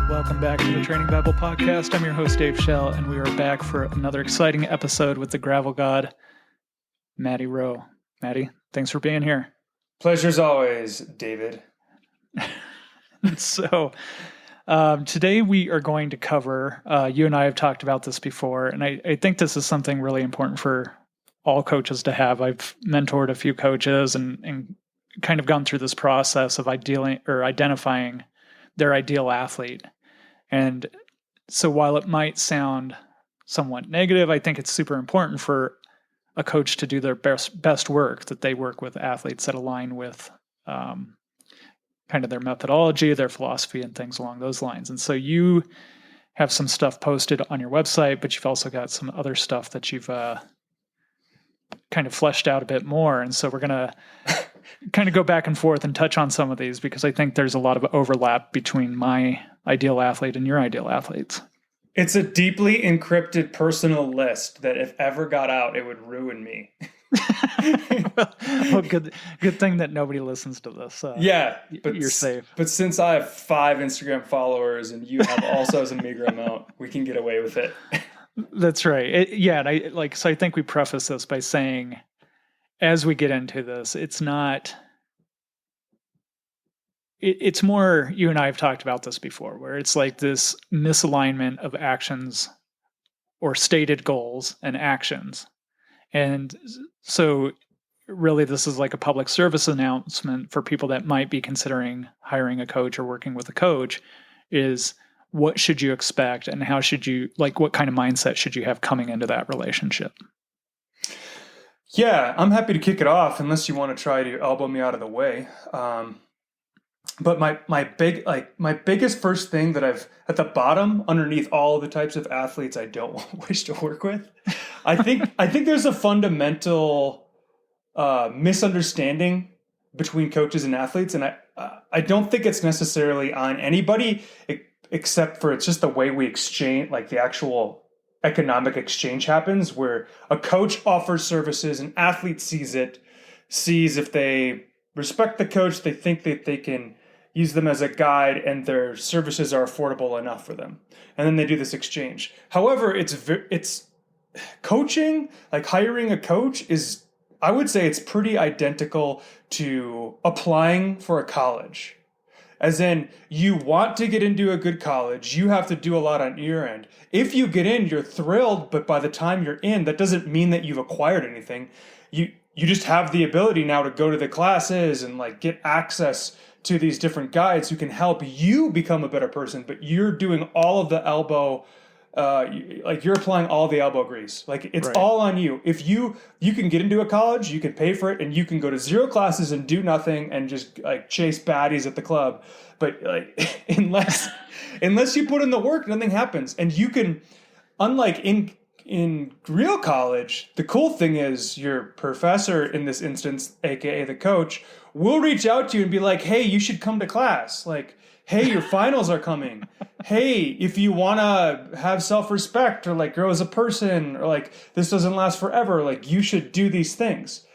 Welcome back to the Training Bible Podcast. I'm your host, Dave Schell, and we are back for another exciting episode with the gravel god, Matti Rowe. Matti, thanks for being here. Pleasure as always, David. So, today we are going to cover, you and I have talked about this before, and I think this is something really important for all coaches to have. I've mentored a few coaches and kind of gone through this process of identifying their ideal athlete. And so while it might sound somewhat negative, I think it's super important for a coach to do their best work, that they work with athletes that align with kind of their methodology, their philosophy, and things along those lines. And so you have some stuff posted on your website, but you've also got some other stuff that you've kind of fleshed out a bit more. And so we're going to kind of go back and forth and touch on some of these, because I think there's a lot of overlap between my ideal athlete and your ideal athletes. It's a deeply encrypted personal list that if ever got out, it would ruin me. well, good thing that nobody listens to this. Yeah, but you're safe. But since I have 5 Instagram followers and you have also as a meager amount, we can get away with it. That's right. And I think we preface this by saying, as we get into this, it's not. It's more, you and I have talked about this before, where it's like this misalignment of actions or stated goals and actions. And so really this is like a public service announcement for people that might be considering hiring a coach or working with a coach, is what should you expect and how should you, what kind of mindset should you have coming into that relationship? Yeah, I'm happy to kick it off unless you want to try to elbow me out of the way. But my biggest first thing that I've at the bottom underneath all the types of athletes I don't wish to work with, I think there's a fundamental misunderstanding between coaches and athletes, and I don't think it's necessarily on anybody except for it's just the way we exchange, like the actual economic exchange happens, where a coach offers services, an athlete sees if they respect the coach, they think that they can use them as a guide and their services are affordable enough for them. And then they do this exchange. However, it's coaching, like hiring a coach is, I would say it's pretty identical to applying for a college. As in, you want to get into a good college, you have to do a lot on your end. If you get in, you're thrilled, but by the time you're in, that doesn't mean that you've acquired anything. You just have the ability now to go to the classes and get access to these different guides who can help you become a better person, but you're doing all of the elbow, you're applying all the elbow grease. It's right. All on you. If you can get into a college, you can pay for it, and you can go to 0 classes and do nothing and just chase baddies at the club. But unless you put in the work, nothing happens. And you can, unlike in real college, the cool thing is your professor in this instance, aka the coach, will reach out to you and be like, hey, you should come to class. Hey, your finals are coming. Hey, if you want to have self-respect or grow as a person, or this doesn't last forever, you should do these things.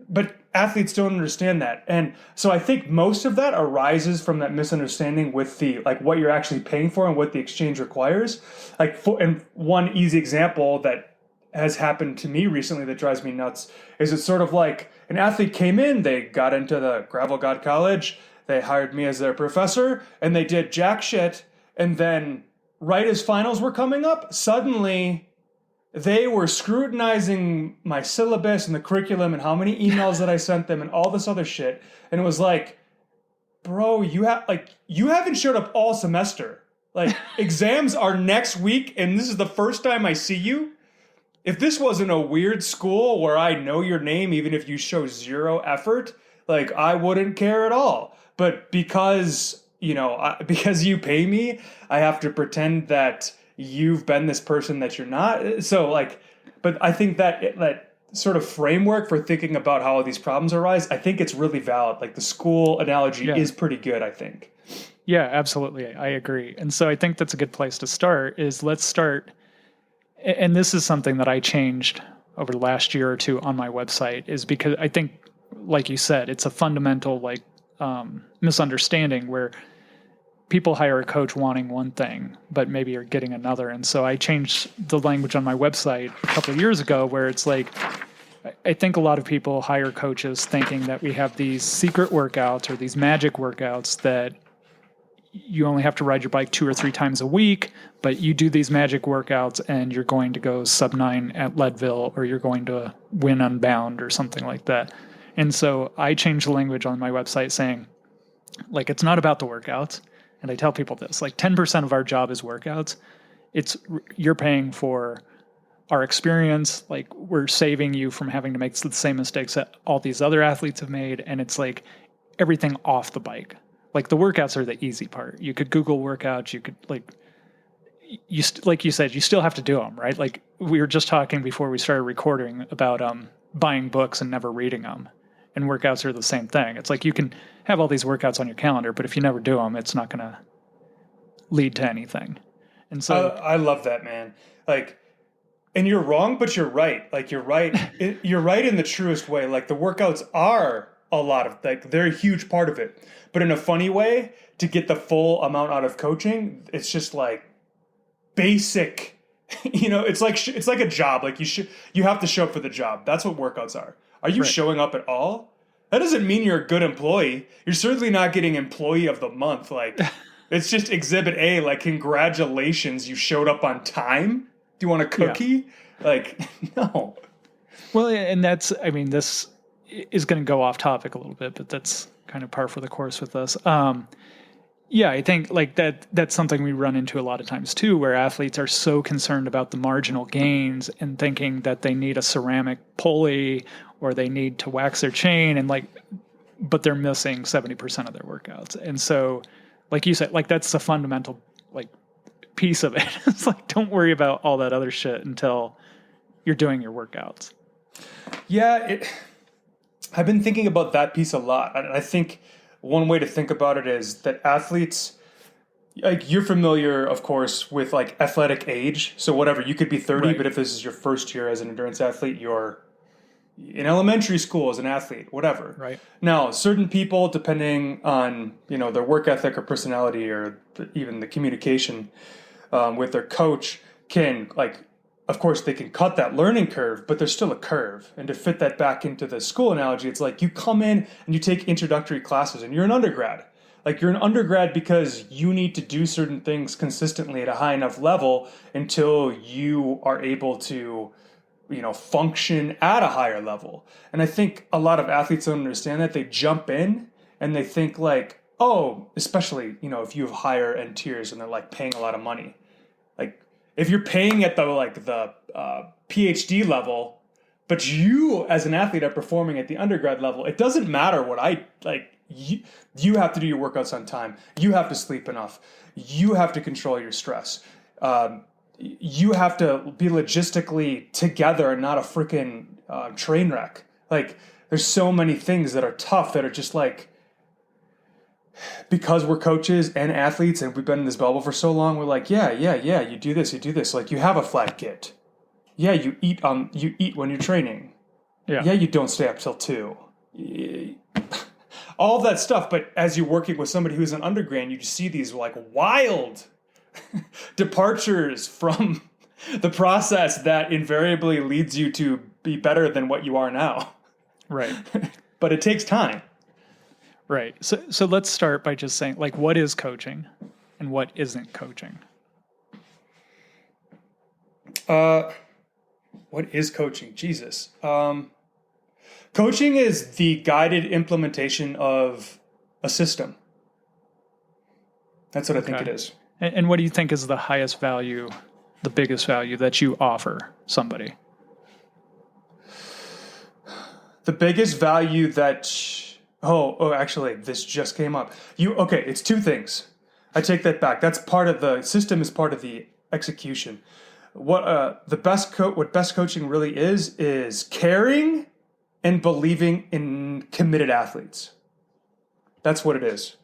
But athletes don't understand that. And so I think most of that arises from that misunderstanding with the what you're actually paying for and what the exchange requires. And one easy example that has happened to me recently that drives me nuts is it's sort of like an athlete came in, they got into the Gravel God College, they hired me as their professor, and they did jack shit. And then right as finals were coming up, suddenly they were scrutinizing my syllabus and the curriculum and how many emails that I sent them and all this other shit. And it was like, bro, you haven't showed up all semester. Exams are next week, and this is the first time I see you. If this wasn't a weird school where I know your name, even if you show 0 effort, I wouldn't care at all. But because you pay me, I have to pretend that you've been this person that you're not. So but I think that sort of framework for thinking about how these problems arise, I think it's really valid. The school analogy is pretty good, I think. Yeah, absolutely. I agree. And so I think that's a good place to start, is let's start. And this is something that I changed over the last year or two on my website is because I think, like you said, it's a fundamental misunderstanding where people hire a coach wanting one thing, but maybe are getting another. And so I changed the language on my website a couple of years ago where it's like, I think a lot of people hire coaches thinking that we have these secret workouts or these magic workouts that you only have to ride your bike 2 or 3 times a week, but you do these magic workouts and you're going to go sub-9 at Leadville, or you're going to win Unbound or something like that. And so I changed the language on my website saying, like, it's not about the workouts. And I tell people this, like 10% of our job is workouts. You're paying for our experience. Like, we're saving you from having to make the same mistakes that all these other athletes have made. And it's like everything off the bike. Like, the workouts are the easy part. You could Google workouts. You could like you said, you still have to do them, right? Like, we were just talking before we started recording about buying books and never reading them. And workouts are the same thing. It's like you can have all these workouts on your calendar, but if you never do them, it's not going to lead to anything. And so I love that, man. Like, and you're wrong, but you're right. Like, you're right. You're right in the truest way. Like, the workouts are a lot of, like, they're a huge part of it. But in a funny way, to get the full amount out of coaching, it's just like basic. It's like a job. Like, you have to show up for the job. That's what workouts are. Are you showing up at all? That doesn't mean you're a good employee. You're certainly not getting employee of the month. Like, it's just exhibit A. Like, congratulations, you showed up on time. Do you want a cookie? Yeah. Like, no. Well, and this is going to go off topic a little bit, but that's kind of par for the course with us. I think like that's something we run into a lot of times too, where athletes are so concerned about the marginal gains and thinking that they need a ceramic pulley or they need to wax their chain but they're missing 70% of their workouts. And so, like you said, like, that's the fundamental like piece of it. It's like, don't worry about all that other shit until you're doing your workouts. Yeah, I've been thinking about that piece a lot. And I think one way to think about it is that athletes, like, you're familiar, of course, with like athletic age. So whatever, you could be 30, right, but if this is your first year as an endurance athlete, you're in elementary school as an athlete, whatever. Right. Now, certain people, depending on, their work ethic or personality or even the communication with their coach, can, like, of course, they can cut that learning curve, but there's still a curve. And to fit that back into the school analogy, it's like you come in and you take introductory classes and you're an undergrad. Like, you're an undergrad because you need to do certain things consistently at a high enough level until you are able to, function at a higher level. And I think a lot of athletes don't understand that. They jump in and they think like, oh, especially, if you have higher end tiers and they're like paying a lot of money. Like, if you're paying at the PhD level, but you as an athlete are performing at the undergrad level, it doesn't matter what you have to do your workouts on time. You have to sleep enough. You have to control your stress. You have to be logistically together and not a freaking train wreck. Like, there's so many things that are tough that are just like, because we're coaches and athletes and we've been in this bubble for so long, we're like, yeah, you do this. Like, you have a flat git. Yeah, you eat when you're training. Yeah, you don't stay up till 2. All that stuff. But as you're working with somebody who's an undergrad, you just see these like wild departures from the process that invariably leads you to be better than what you are now. Right. But it takes time. Right. So let's start by just saying, like, what is coaching and what isn't coaching? What is coaching? Jesus. Coaching is the guided implementation of a system. That's what I think it is. And what do you think is the highest value, the biggest value that you offer somebody? The biggest value that... actually, this just came up. It's 2 things. I take that back. That's part of the system, is part of the execution. What best coaching really is caring and believing in committed athletes. That's what it is.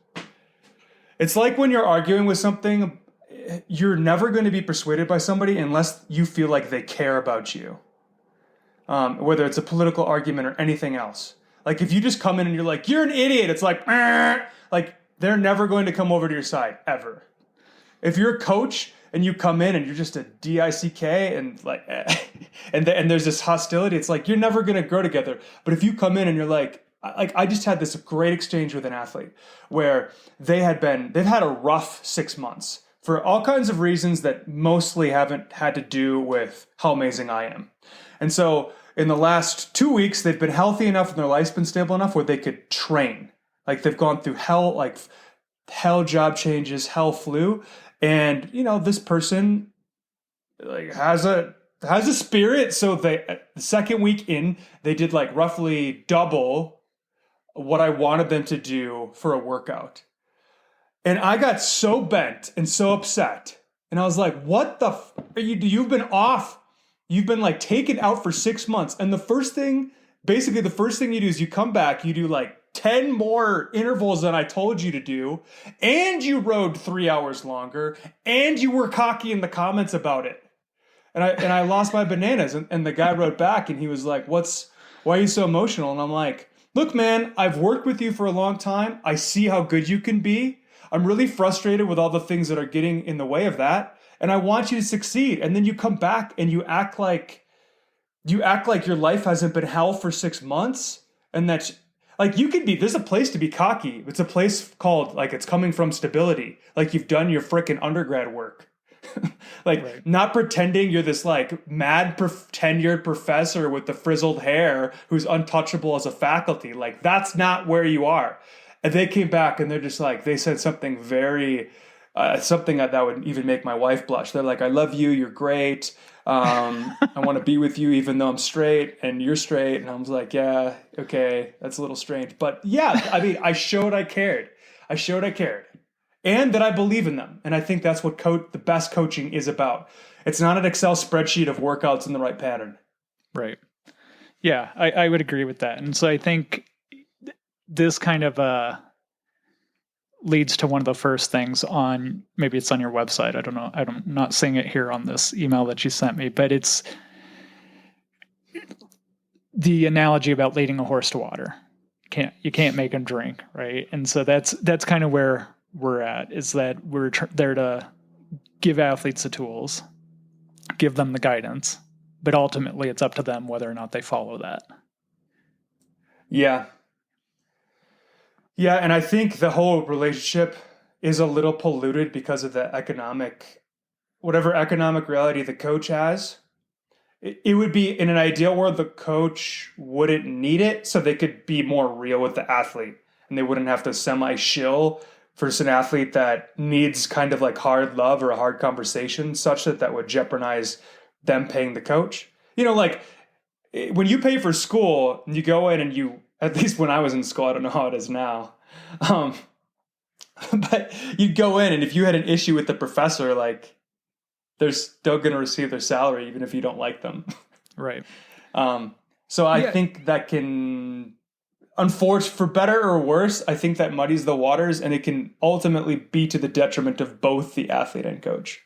It's like when you're arguing with something, you're never going to be persuaded by somebody unless you feel like they care about you. whether it's a political argument or anything else. Like if you just come in and you're like, you're an idiot, it's like, "Meh." Like they're never going to come over to your side ever. If you're a coach and you come in and you're just a dick and like, and there's this hostility, it's like you're never going to grow together. But if you come in and you're like I just had this great exchange with an athlete where they've had a rough 6 months for all kinds of reasons that mostly haven't had to do with how amazing I am. And so in the last 2 weeks, they've been healthy enough and their life's been stable enough where they could train. Like they've gone through hell job changes, hell flu. And, this person like has a spirit. So the second week in, they did like roughly double what I wanted them to do for a workout. And I got so bent and so upset. And I was like, what the you've been off. You've been like taken out for 6 months. And the first thing you do is you come back, you do like 10 more intervals than I told you to do. And you rode 3 hours longer. And you were cocky in the comments about it. And I lost my bananas. And the guy wrote back and he was like, why are you so emotional? And I'm like, look, man, I've worked with you for a long time. I see how good you can be. I'm really frustrated with all the things that are getting in the way of that. And I want you to succeed. And then you come back and you act like your life hasn't been hell for 6 months. And that's like, there's a place to be cocky. It's a place called like, it's coming from stability. Like you've done your frickin' undergrad work. Like right. Not pretending you're this like mad tenured professor with the frizzled hair who's untouchable as a faculty. Like that's not where you are. And they came back and they're just like, they said something very, something that would even make my wife blush. They're like, I love you. You're great. I want to be with you even though I'm straight and you're straight. And I was like, yeah, okay. That's a little strange. But yeah, I mean, I showed I cared. And that I believe in them. And I think that's what the best coaching is about. It's not an Excel spreadsheet of workouts in the right pattern. Right. Yeah, I would agree with that. And so I think this kind of leads to one of the first things maybe it's on your website. I don't know. I'm not seeing it here on this email that you sent me, but it's the analogy about leading a horse to water. You can't make him drink, right? And so that's kind of where we're at, is that we're there to give athletes the tools, give them the guidance, but ultimately it's up to them whether or not they follow that. Yeah. Yeah, and I think the whole relationship is a little polluted because of the whatever economic reality the coach has. It would be, in an ideal world, the coach wouldn't need it, so they could be more real with the athlete, and they wouldn't have to semi-shill for an athlete that needs kind of like hard love or a hard conversation, such that would jeopardize them paying the coach. Like when you pay for school, you go in and at least when I was in school, I don't know how it is now. But you'd go in and if you had an issue with the professor, like they're still going to receive their salary, even if you don't like them. Right. So I think that can, unfortunately, for better or worse, I think that muddies the waters and it can ultimately be to the detriment of both the athlete and coach.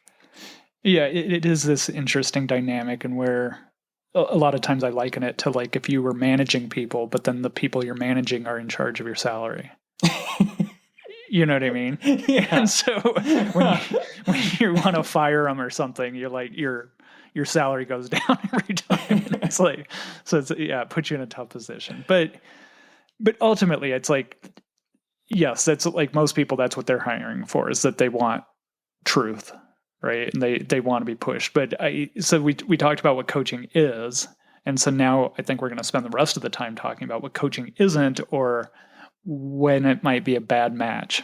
Yeah, it is this interesting dynamic, and where a lot of times I liken it to like if you were managing people, but then the people you're managing are in charge of your salary. You know what I mean? Yeah. And so when you want to fire them or something, you're like your salary goes down every time. It's like, so it puts you in a tough position. But ultimately, it's like, yes, that's like most people. That's what they're hiring for, is that they want truth. Right. And they want to be pushed. But so we talked about what coaching is. And so now I think we're going to spend the rest of the time talking about what coaching isn't, or when it might be a bad match,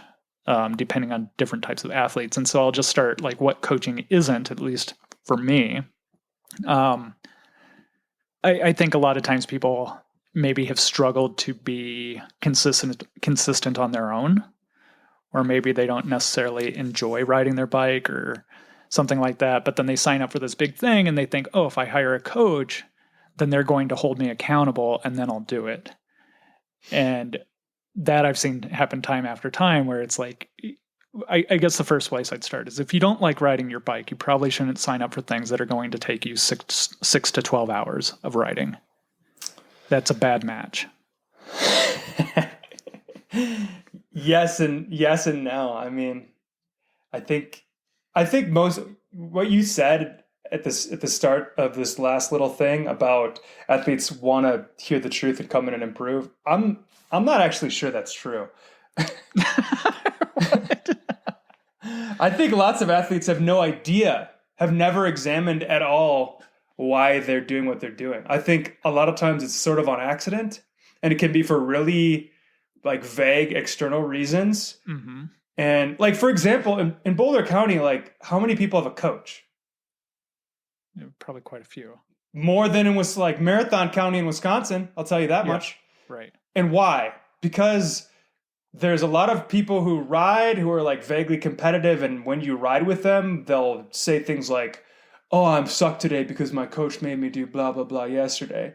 depending on different types of athletes. And so I'll just start like what coaching isn't, at least for me. I think a lot of times people maybe have struggled to be consistent on their own, or maybe they don't necessarily enjoy riding their bike or something like that. But then they sign up for this big thing and they think, oh, if I hire a coach, then they're going to hold me accountable and then I'll do it. And that I've seen happen time after time, where it's like, I guess the first place I'd start is if you don't like riding your bike, you probably shouldn't sign up for things that are going to take you 6 to 12 hours of riding. that's a bad match. Yes and no. I mean, I think most what you said at the start of this last little thing about athletes want to hear the truth and come in and improve. I'm not actually sure that's true. I think lots of athletes have no idea, have never examined at all why they're doing what they're doing. I think a lot of times it's sort of on accident, and it can be for really like vague external reasons. Mm-hmm. And like, for example, in Boulder County, like how many people have a coach? Probably quite a few. More than in like Marathon County in Wisconsin, I'll tell you that much. Right. And why? Because there's a lot of people who ride who are like vaguely competitive, and when you ride with them, they'll say things like, "Oh, I'm sucked today because my coach made me do blah blah blah yesterday."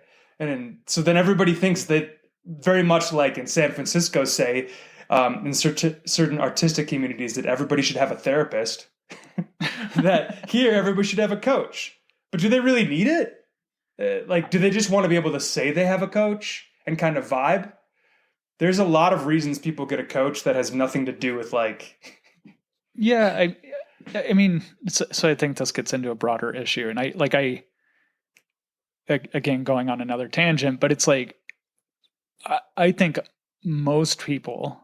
So then everybody thinks that, very much like in San Francisco, say, in certain artistic communities, that everybody should have a therapist. That here everybody should have a coach. But do they really need it? Like, do they just want to be able to say they have a coach and kind of vibe? There's a lot of reasons people get a coach that has nothing to do with like. Yeah, I mean, so I think this gets into a broader issue, and again, going on another tangent, but it's like, I think most people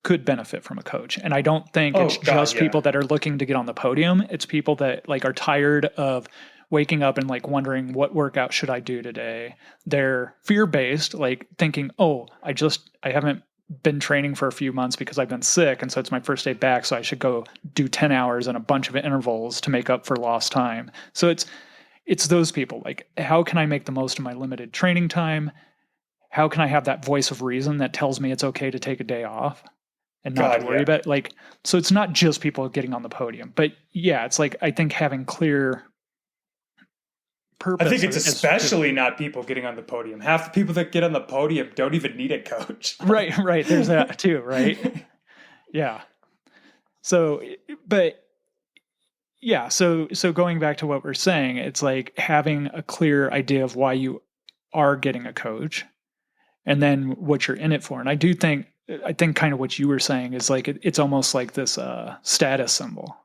could benefit from a coach, and I don't think it's just people that are looking to get on the podium. It's people that like are tired of waking up and like wondering, what workout should I do today? They're fear-based, like thinking, oh, I haven't been training for a few months because I've been sick, and so it's my first day back, so I should go do 10 hours and a bunch of intervals to make up for lost time. So it's those people, like, how can I make the most of my limited training time? How can I have that voice of reason that tells me it's okay to take a day off and not to worry about it? Like, so it's not just people getting on the podium, but yeah, it's like, I think having clear purpose. I think it's especially not people getting on the podium. Half the people that get on the podium don't even need a coach. Right. There's that too, right? Yeah. So, but yeah, so going back to what we're saying, it's like having a clear idea of why you are getting a coach and then what you're in it for. And I think kind of what you were saying is like, it's almost like this status symbol.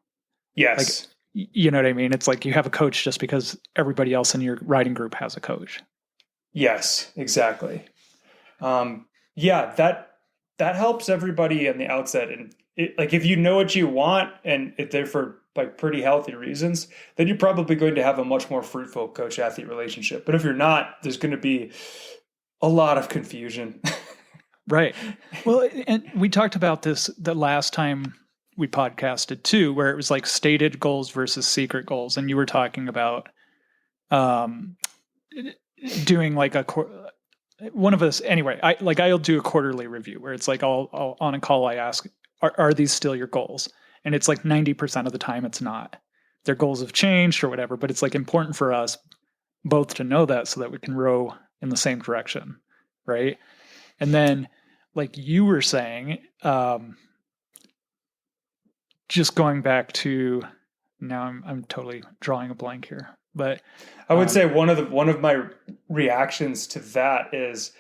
Yes. Like, you know what I mean? It's like you have a coach just because everybody else in your riding group has a coach. Yes, exactly. Yeah, that helps everybody on the outset. And like, if you know what you want and they're for like pretty healthy reasons, then you're probably going to have a much more fruitful coach-athlete relationship. But if you're not, there's going to be a lot of confusion. Right. Well, and we talked about this the last time we podcasted too, where it was like stated goals versus secret goals. And you were talking about doing like one of us, anyway, I'll do a quarterly review where it's like I'll on a call, I ask, are these still your goals? And it's like 90% of the time it's not. Their goals have changed or whatever, but it's like important for us both to know that so that we can row in the same direction. Right. And then like you were saying, just going back to now, I'm totally drawing a blank here, but I would say one of my reactions to that is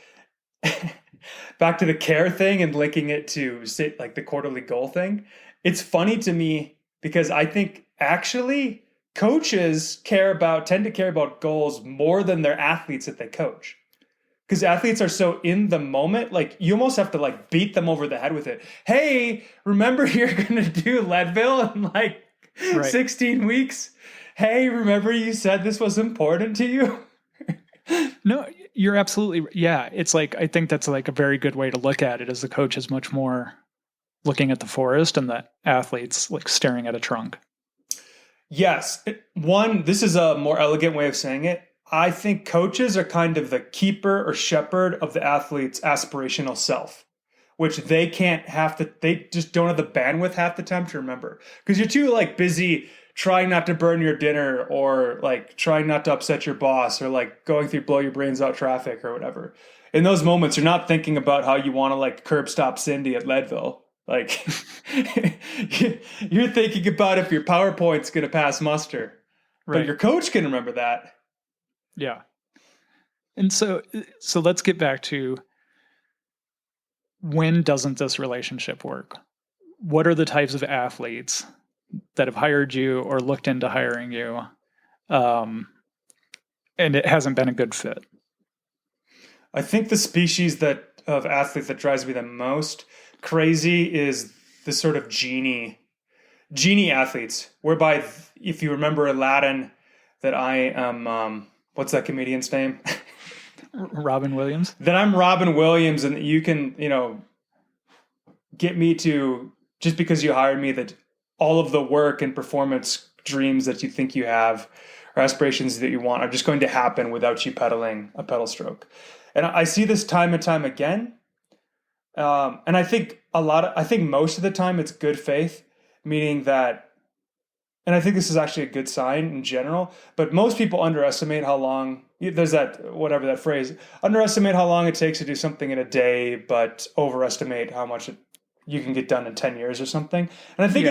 back to the care thing and linking it to like the quarterly goal thing. It's funny to me because I think actually coaches tend to care about goals more than their athletes that they coach. Because athletes are so in the moment, like you almost have to like beat them over the head with it. Hey, remember you're going to do Leadville in like 16 weeks? Hey, remember you said this was important to you? No, you're absolutely, yeah. It's like, I think that's like a very good way to look at it, as the coach is much more looking at the forest and the athletes like staring at a trunk. Yes. This is a more elegant way of saying it. I think coaches are kind of the keeper or shepherd of the athlete's aspirational self, which they just don't have the bandwidth half the time to remember. Because you're too like busy trying not to burn your dinner or like trying not to upset your boss or like going through blow your brains out traffic or whatever. In those moments, you're not thinking about how you want to like curb stop Cindy at Leadville. Like you're thinking about if your PowerPoint's going to pass muster. Right. But your coach can remember that. Yeah. And so let's get back to, when doesn't this relationship work? What are the types of athletes that have hired you or looked into hiring you, and it hasn't been a good fit? I think the species of athlete that drives me the most crazy is the sort of genie athletes, whereby, if you remember Aladdin, that I am what's that comedian's name? Robin Williams? That I'm Robin Williams, and that you can, get me to, just because you hired me, that all of the work and performance dreams that you think you have or aspirations that you want are just going to happen without you pedaling a pedal stroke. And I see this time and time again. And I think most of the time it's good faith, meaning that, and I think this is actually a good sign in general, but most people underestimate how long, there's that phrase, underestimate how long it takes to do something in a day, but overestimate how much you can get done in 10 years or something. And I think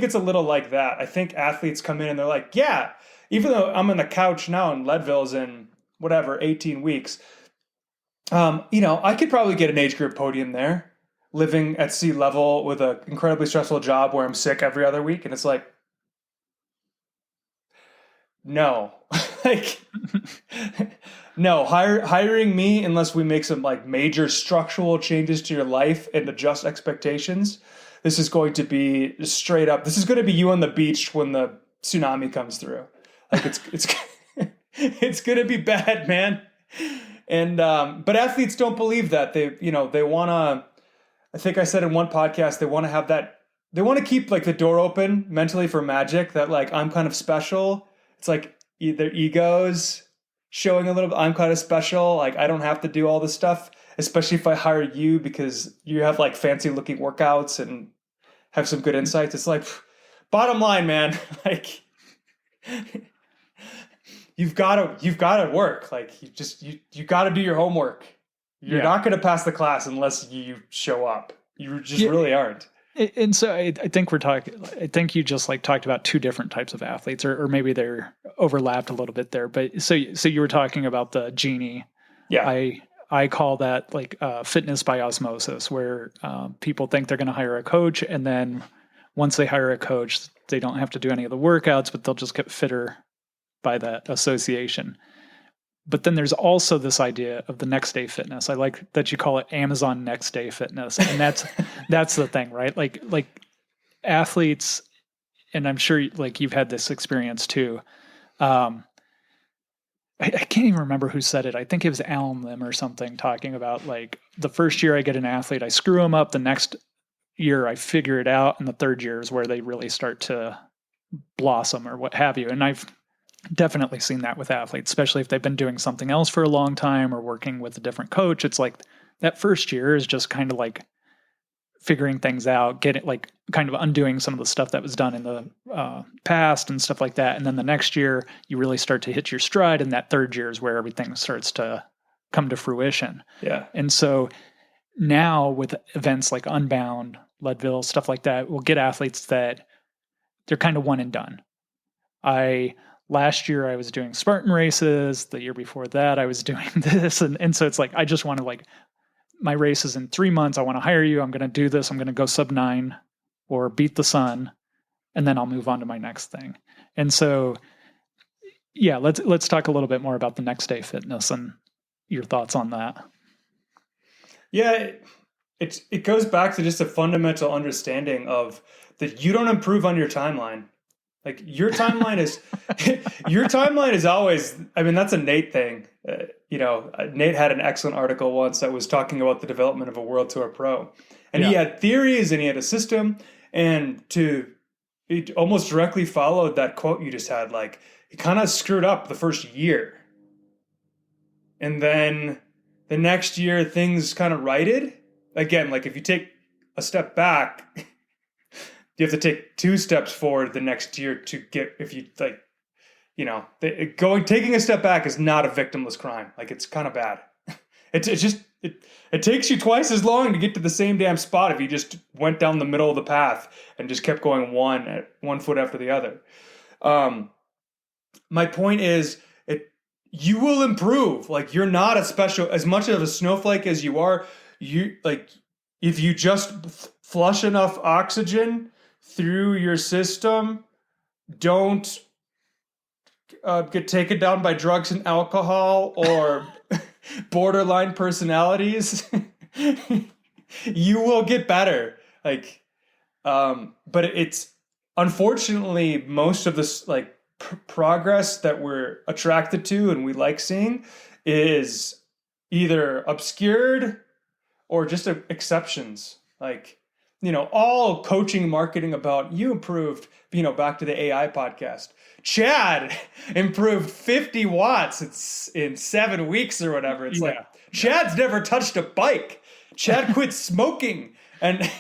it's a little like that. I think athletes come in and they're like, yeah, even though I'm on the couch now in Leadville's in 18 weeks, I could probably get an age group podium there, living at sea level with an incredibly stressful job where I'm sick every other week. And it's like, no, like, no, hiring me, unless we make some like major structural changes to your life and adjust expectations. This is going to be straight up. This is going to be you on the beach when the tsunami comes through. Like it's it's going to be bad, man. And but athletes don't believe that. They want to. I think I said in one podcast, they want to have that. They want to keep like the door open mentally for magic. That like, I'm kind of special. It's like their egos showing a little bit. I'm kind of special. Like, I don't have to do all this stuff, especially if I hire you because you have like fancy looking workouts and have some good insights. It's like, bottom line, man, like you've got to work. Like you got to do your homework. You're not going to pass the class unless you show up. You just really aren't. And so I think I think you just like talked about two different types of athletes, or maybe they're overlapped a little bit there. But so you were talking about the genie. Yeah. I call that like fitness by osmosis, where people think they're going to hire a coach, and then once they hire a coach, they don't have to do any of the workouts, but they'll just get fitter by that association. But then there's also this idea of the next day fitness. I like that you call it Amazon next day fitness. And that's the thing, right? Like athletes, and I'm sure like you've had this experience too. I can't even remember who said it. I think it was Alan Lim or something, talking about like the first year I get an athlete, I screw them up. The next year I figure it out. And the third year is where they really start to blossom or what have you. And I've definitely seen that with athletes, especially if they've been doing something else for a long time or working with a different coach. It's like that first year is just kind of like figuring things out, getting like kind of undoing some of the stuff that was done in the past and stuff like that. And then the next year you really start to hit your stride. And that third year is where everything starts to come to fruition. Yeah. And so now with events like Unbound, Leadville, stuff like that, we'll get athletes that they're kind of one and done. Last year I was doing Spartan races. The year before that I was doing this. And so it's like, I just want to like, my race is in 3 months. I want to hire you. I'm going to do this. I'm going to go sub 9 or beat the sun. And then I'll move on to my next thing. And so, yeah, let's talk a little bit more about the next day fitness and your thoughts on that. Yeah. It goes back to just a fundamental understanding of that you don't improve on your timeline. Like your timeline is always, I mean, that's a Nate thing. Nate had an excellent article once that was talking about the development of a World Tour Pro. And he had theories and he had a system, and it almost directly followed that quote you just had. Like, he kind of screwed up the first year. And then the next year things kind of righted. Again, like if you take a step back, you have to take 2 steps forward the next year to get, if you like, taking a step back is not a victimless crime. Like, it's kind of bad. It takes you twice as long to get to the same damn spot if you just went down the middle of the path and just kept going one foot after the other. My point is, you will improve. Like, you're not a special, as much of a snowflake as you are. You like, if you just flush enough oxygen through your system, don't get taken down by drugs and alcohol or borderline personalities, you will get better. Like, but it's unfortunately most of this like progress that we're attracted to and we like seeing is either obscured or just exceptions. Like, all coaching marketing about you improved, back to the AI podcast. Chad improved 50 watts in 7 weeks or whatever. It's like, Chad's never touched a bike. Chad quit smoking and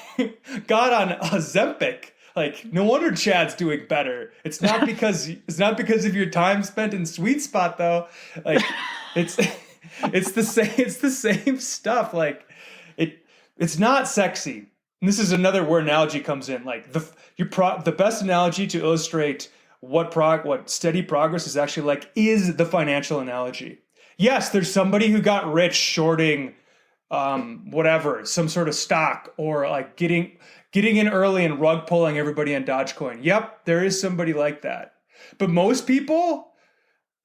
got on Ozempic. Like, no wonder Chad's doing better. It's not because of your time spent in Sweet Spot though. Like, it's the same stuff. Like, it's not sexy. And this is another where analogy comes in. Like, the best analogy to illustrate what steady progress is actually like is the financial analogy. Yes, there's somebody who got rich shorting whatever, some sort of stock, or like getting in early and rug pulling everybody on Dogecoin. Yep, there is somebody like that. But most people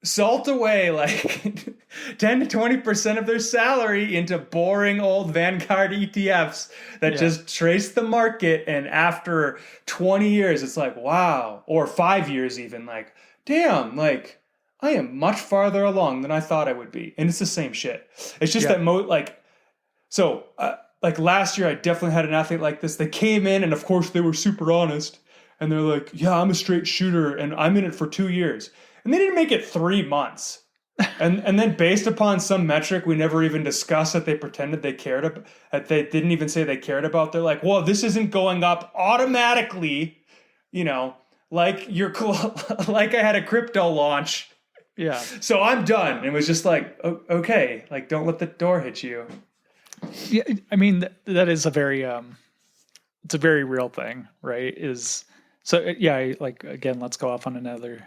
salt away like 10 to 20% of their salary into boring old Vanguard ETFs that just trace the market. And after 20 years, it's like, wow, or 5 years even, like, damn, like, I am much farther along than I thought I would be. And it's the same shit. It's just that like last year, I definitely had an athlete like this. They came in and of course they were super honest. And they're like, yeah, I'm a straight shooter and I'm in it for 2 years. And they didn't make it 3 months. And then based upon some metric we never even discussed that they pretended they cared about, that they didn't even say they cared about, they're like, well, this isn't going up automatically, like like I had a crypto launch. Yeah. So I'm done. And it was just like, okay, like, don't let the door hit you. Yeah, I mean, that is a very it's a very real thing, right? Like, again, let's go off on another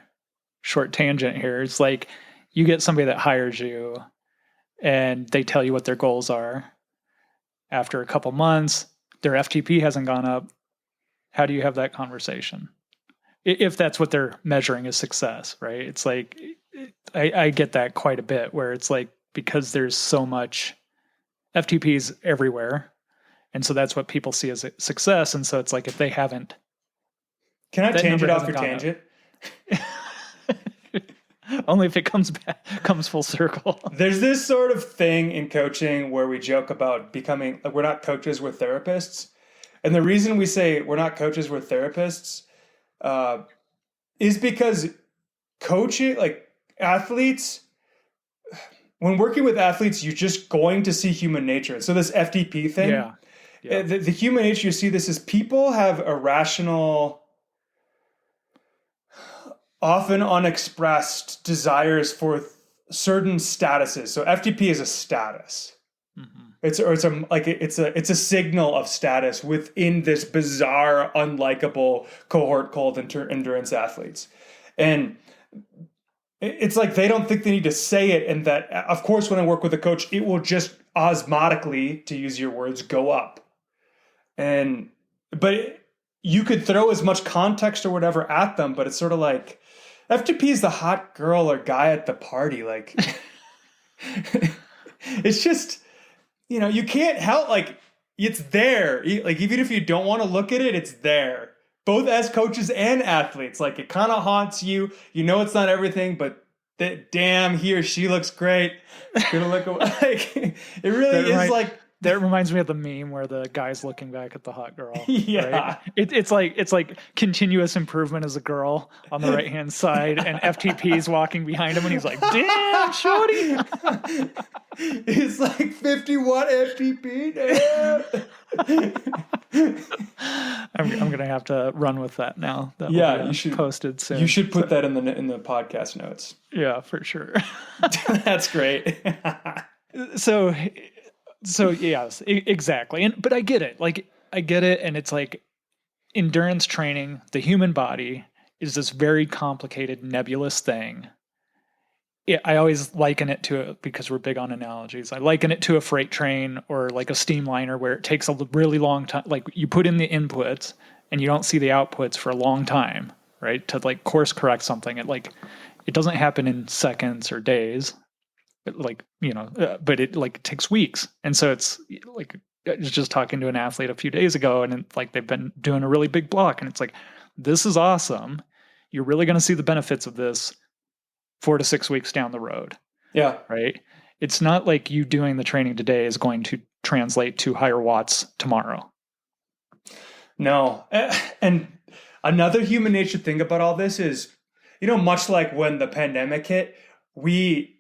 short tangent here. It's like you get somebody that hires you and they tell you what their goals are. After a couple months, their FTP hasn't gone up. How do you have that conversation? If that's what they're measuring as success, right? It's like, I get that quite a bit where it's like, because there's so much FTPs everywhere. And so that's what people see as a success. And so it's like, if they haven't. Can I tangent off your tangent? Only if it comes full circle. There's this sort of thing in coaching where we joke about becoming, like, we're not coaches, we're therapists. And the reason we say we're not coaches, we're therapists, is because coaching, like athletes, when working with athletes, you're just going to see human nature. So this FTP thing, the human nature, you see this is people have irrational, often unexpressed desires for certain statuses. So FTP is a status. Mm-hmm. It's a signal of status within this bizarre, unlikable cohort called endurance athletes. And it's like they don't think they need to say it, and that, of course, when I work with a coach, it will just osmotically, to use your words, go up. But you could throw as much context or whatever at them, but it's sort of like FTP is the hot girl or guy at the party. Like, it's just, you can't help, like, it's there. Like, even if you don't want to look at it, it's there. Both as coaches and athletes. Like, it kind of haunts you. It's not everything, but damn, he or she looks great. Gonna look away. Like, it really is like. That reminds me of the meme where the guy's looking back at the hot girl. Yeah, right? It's like continuous improvement as a girl on the right hand side, and FTP's walking behind him, and he's like, "Damn, shorty!" It's like 50 watt FTP. Damn. I'm gonna have to run with that now. That you should posted soon. You should put that in the podcast notes. Yeah, for sure. That's great. So yes, exactly. But I get it. Like, I get it. And it's like endurance training, the human body is this very complicated, nebulous thing. Yeah, I always liken it to it because we're big on analogies. I liken it to a freight train or like a steam liner where it takes a really long time. Like you put in the inputs and you don't see the outputs for a long time, right? To like course correct something. It doesn't happen in seconds or days, but it like takes weeks. And so it's like I was just talking to an athlete a few days ago, and like they've been doing a really big block, and it's like, this is awesome. You're really going to see the benefits of this 4 to 6 weeks down the road. Yeah. Right. It's not like you doing the training today is going to translate to higher watts tomorrow. No. And another human nature thing about all this is, much like when the pandemic hit, we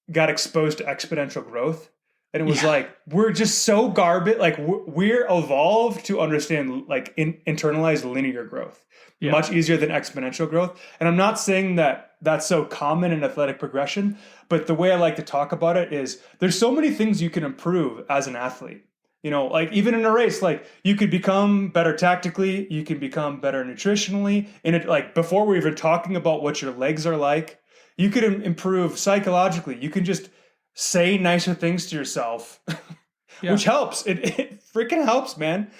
got exposed to exponential growth. And it was like, we're just so garbage. Like we're evolved to understand like internalized linear growth much easier than exponential growth. And I'm not saying that that's so common in athletic progression, but the way I like to talk about it is there's so many things you can improve as an athlete. Like even in a race, like you could become better tactically, you can become better nutritionally. Like before we're even talking about what your legs are like, you could improve psychologically. You can just say nicer things to yourself, which helps. It freaking helps, man.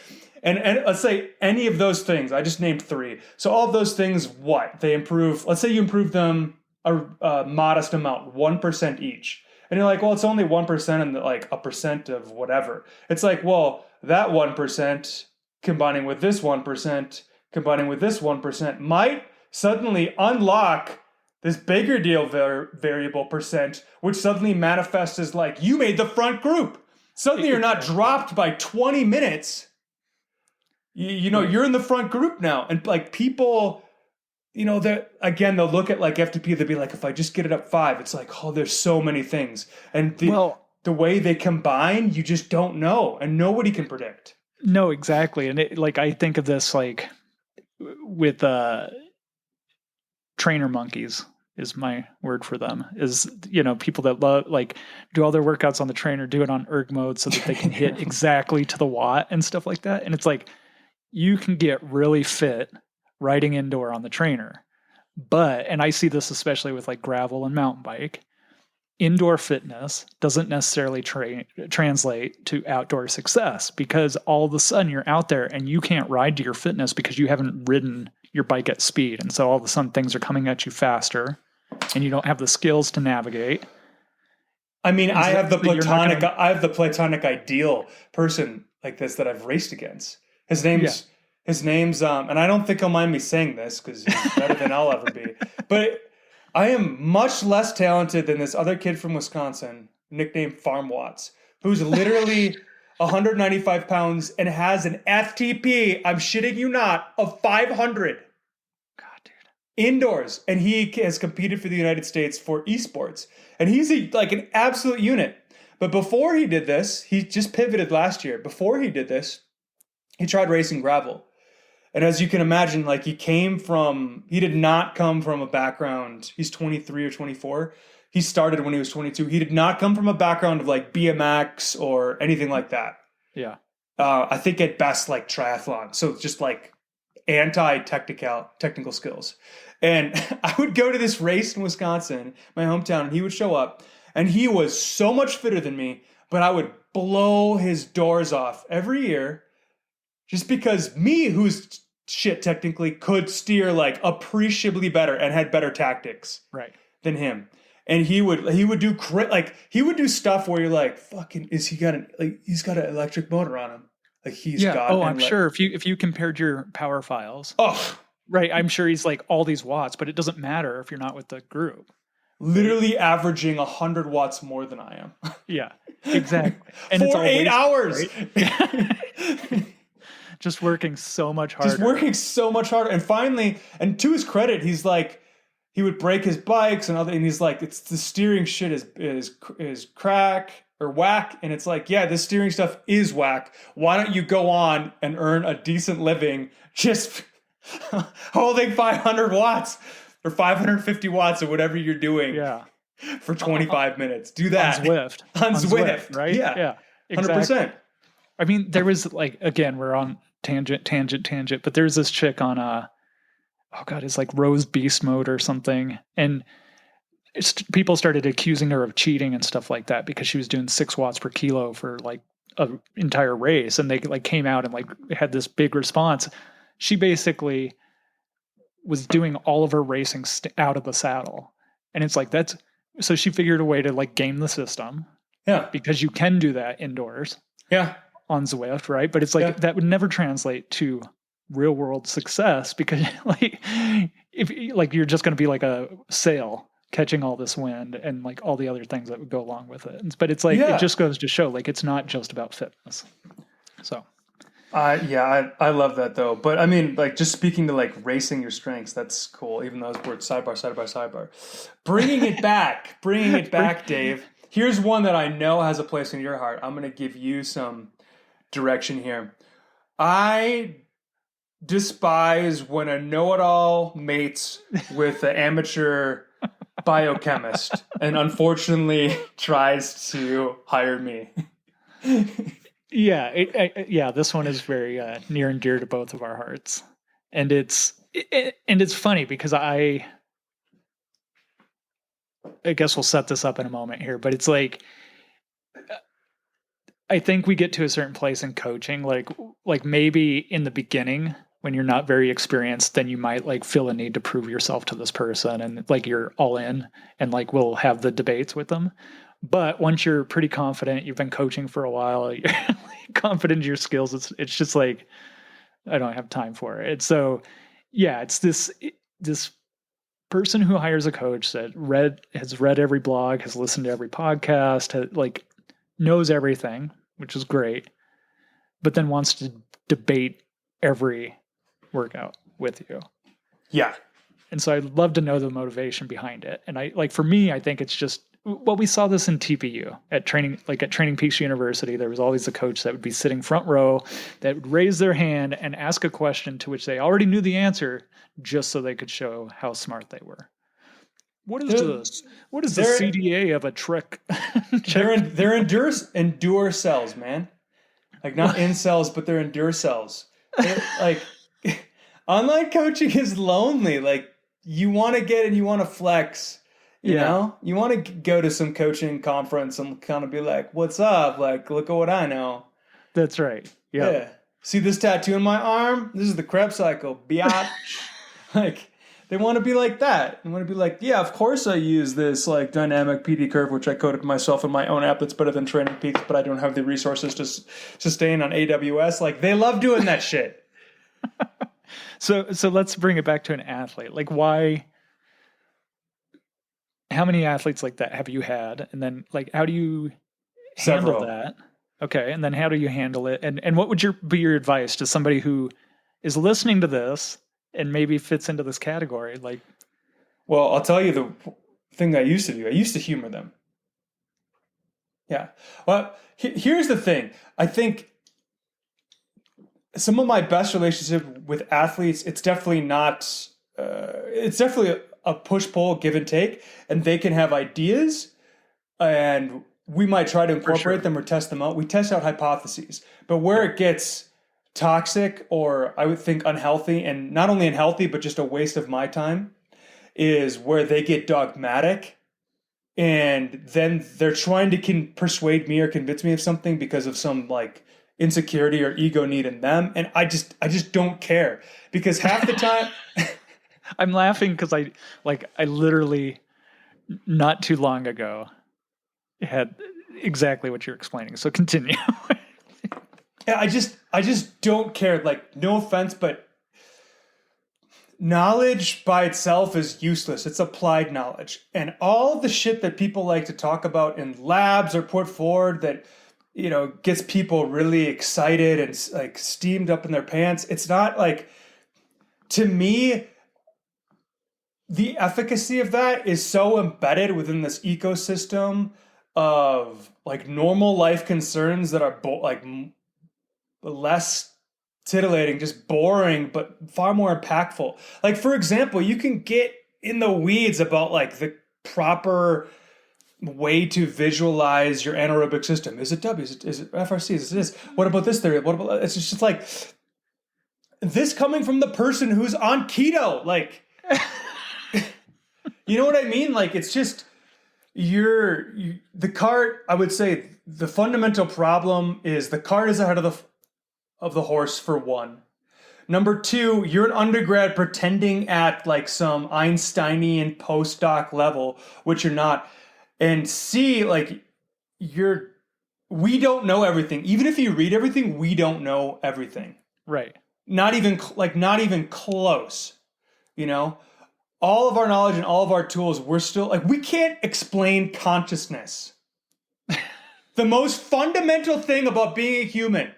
And let's say any of those things, I just named 3. So all of those things, what? They improve, let's say you improve them a modest amount, 1% each. And you're like, well, it's only 1% and like a percent of whatever. It's like, well, that 1% combining with this 1%, combining with this 1% might suddenly unlock this bigger deal variable percent, which suddenly manifests as like, you made the front group. Suddenly you're not dropped by 20 minutes. You're in the front group now. And like people, again, they'll look at like FTP, they'll be like, if I just get it up 5, it's like, oh, there's so many things. And the way they combine, you just don't know. And nobody can predict. No, exactly. And I think of this like with trainer monkeys is my word for them, is, people that love, like, do all their workouts on the trainer, do it on erg mode so that they can hit exactly to the watt and stuff like that. And it's like, you can get really fit riding indoor on the trainer. And I see this especially with like gravel and mountain bike, indoor fitness doesn't necessarily translate to outdoor success, because all of a sudden you're out there and you can't ride to your fitness because you haven't ridden your bike at speed. And so all of a sudden things are coming at you faster and you don't have the skills to navigate. I mean, I have the platonic ideal person like this that I've raced against. His name's, and I don't think he'll mind me saying this because he's better than I'll ever be. But I am much less talented than this other kid from Wisconsin, nicknamed Farm Watts, who's literally 195 pounds and has an FTP, I'm shitting you not, of 500. God, dude. Indoors. And he has competed for the United States for esports. And he's like an absolute unit. But before he did this, he just pivoted last year. Before he did this, he tried racing gravel. And as you can imagine, like he did not come from a background. He's 23 or 24. He started when he was 22. He did not come from a background of like BMX or anything like that. Yeah. I think at best like triathlon. So just like technical skills. And I would go to this race in Wisconsin, my hometown, and he would show up and he was so much fitter than me, but I would blow his doors off every year just because me, who's shit technically, could steer like appreciably better and had better tactics than him. And he would do stuff where you're like, fucking, he's got an electric motor on him. Like I'm sure if you compared your power files. Oh, right. I'm sure he's like all these watts, but it doesn't matter if you're not with the group. Literally averaging 100 watts more than I am. Yeah, exactly. And for 8 hours. Right? Just working so much harder. And finally, and to his credit, he's like, he would break his bikes and he's like, it's the steering shit is crack or whack. And it's like, yeah, this steering stuff is whack. Why don't you go on and earn a decent living just holding 500 watts or 550 watts or whatever you're doing for 25 minutes. Do that. On Zwift, right? Yeah. Exactly. 100%. I mean, there was like, again, we're on tangent, but there's this chick on it's like Rose Beast Mode or something. And people started accusing her of cheating and stuff like that because she was doing 6 watts per kilo for like an entire race, and they like came out and like had this big response. She basically was doing all of her racing out of the saddle, and it's like that's so she figured a way to like game the system. Yeah, because you can do that indoors. Yeah, on Zwift, right? But it's like that would never translate to real world success because like if like you're just going to be like a sail catching all this wind and like all the other things that would go along with it. But it's like it just goes to show like it's not just about fitness. So I love that though. But I mean, like just speaking to like racing your strengths, that's cool. Even those words sidebar. Bringing it back, Dave. Here's one that I know has a place in your heart. I'm going to give you some direction here. I despise when a know-it-all mates with an amateur biochemist and unfortunately tries to hire me. Yeah, this one is very near and dear to both of our hearts, and it's funny because I guess we'll set this up in a moment here, but it's like I think we get to a certain place in coaching, like maybe in the beginning when you're not very experienced, then you might like feel a need to prove yourself to this person, and like you're all in, and like we'll have the debates with them. But once you're pretty confident, you've been coaching for a while, you're confident in your skills, it's just like I don't have time for it. So yeah, it's this person who hires a coach that has read every blog, has listened to every podcast, like knows everything, which is great, but then wants to debate every workout with you. Yeah. And so I'd love to know the motivation behind it. And for me, I think it's just, well, we saw this in TPU at Training Peaks University. There was always a coach that would be sitting front row that would raise their hand and ask a question to which they already knew the answer just so they could show how smart they were. What is the CDA of a trick? They're endure cells, man. Like not incels, but they're endure cells. Like online coaching is lonely. Like you want to get and you want to flex. You know, you want to go to some coaching conference and kind of be like, "What's up? Like, look at what I know." That's right. Yep. Yeah. See this tattoo on my arm? This is the Krebs cycle, biatch. Like. They want to be like that. They want to be like, yeah, of course I use this like dynamic PD curve, which I coded myself in my own app that's better than Training Peaks, but I don't have the resources to sustain on AWS. Like they love doing that shit. So let's bring it back to an athlete. Like how many athletes like that have you had? And then like, how do you handle that? Okay. And then how do you handle it? And what would be your advice to somebody who is listening to this and maybe fits into this category? Like, well, I'll tell you the thing that I used to do. I used to humor them. Yeah. Well, here's the thing. I think some of my best relationship with athletes, it's definitely not, it's definitely a push-pull, give and take, and they can have ideas and we might try to incorporate them or test them out. We test out hypotheses, but where it gets toxic or I would think unhealthy, and not only unhealthy, but just a waste of my time, is where they get dogmatic and then they're trying to persuade me or convince me of something because of some like insecurity or ego need in them. And I just don't care because half the time I'm laughing because I literally not too long ago had exactly what you're explaining. So continue. Yeah, I just don't care. Like, no offense, but knowledge by itself is useless. It's applied knowledge. And all the shit that people like to talk about in labs or put forward that, you know, gets people really excited and like steamed up in their pants. It's not like, to me, the efficacy of that is so embedded within this ecosystem of like normal life concerns that are less titillating, just boring, but far more impactful. Like, for example, you can get in the weeds about like the proper way to visualize your anaerobic system. Is it W? Is it FRC? Is it this? What about this theory? What about, it's just like this coming from the person who's on keto. Like, You know what I mean? Like, it's just the cart. I would say the fundamental problem is the cart is ahead of the horse for one. Number two, you're an undergrad pretending at like some Einsteinian postdoc level, which you're not. And C, like we don't know everything. Even if you read everything, we don't know everything. Right. Not even close. You know, all of our knowledge and all of our tools, we're still like, we can't explain consciousness. The most fundamental thing about being a human.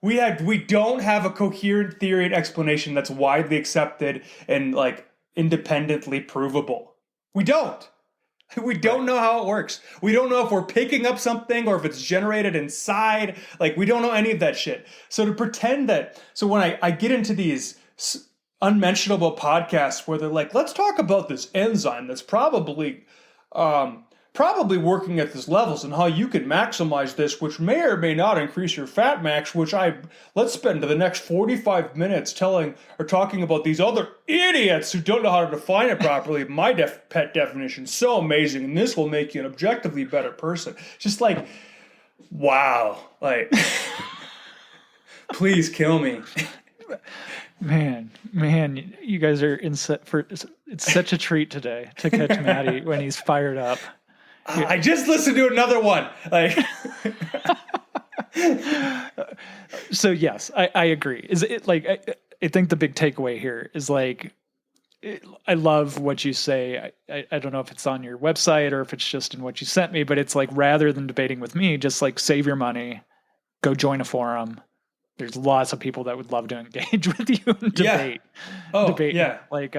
We don't have a coherent theory and explanation that's widely accepted and like independently provable. We don't. We don't know how it works. We don't know if we're picking up something or if it's generated inside. Like, we don't know any of that shit. So to pretend that, so when I get into these unmentionable podcasts where they're like, let's talk about this enzyme that's probably working at this levels and how you can maximize this, which may or may not increase your fat max, let's spend the next 45 minutes talking about these other idiots who don't know how to define it properly. My pet definition is so amazing, and this will make you an objectively better person. Just like, wow. Like, please kill me. Man, you guys are in set for, it's such a treat today to catch Matti when he's fired up. I just listened to another one. Like, so yes, I agree. Is it like, I think the big takeaway here is like, I love what you say. I don't know if it's on your website or if it's just in what you sent me, but it's like, rather than debating with me, just like save your money, go join a forum. There's lots of people that would love to engage with you and debate. Yeah. Oh, debate. Yeah. Like,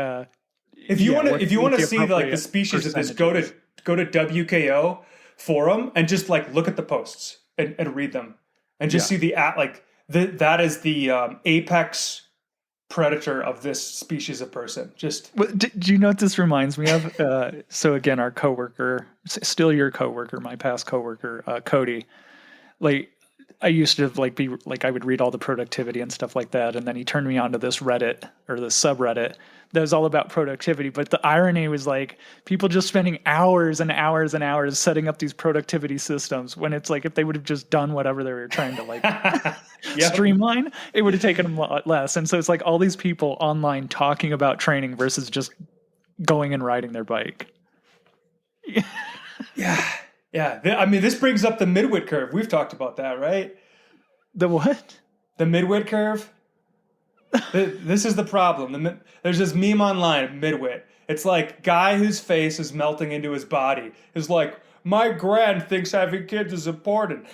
if you want to see like the species of this, go to WKO forum and just like look at the posts and read them and just see that is the apex predator of this species of person. Just do you know what this reminds me of? So again, our coworker, still your coworker, my past coworker, Cody, like, I used to be like, I would read all the productivity and stuff like that. And then he turned me on to this Reddit or the subreddit that was all about productivity. But the irony was like people just spending hours and hours and hours setting up these productivity systems when it's like, if they would have just done whatever they were trying to like streamline, it would have taken them a lot less. And so it's like all these people online talking about training versus just going and riding their bike. Yeah. Yeah, I mean, this brings up the midwit curve. We've talked about that, right? The what? The midwit curve. This is the problem. There's this meme online, midwit. It's like guy whose face is melting into his body is like, my grand thinks having kids is important.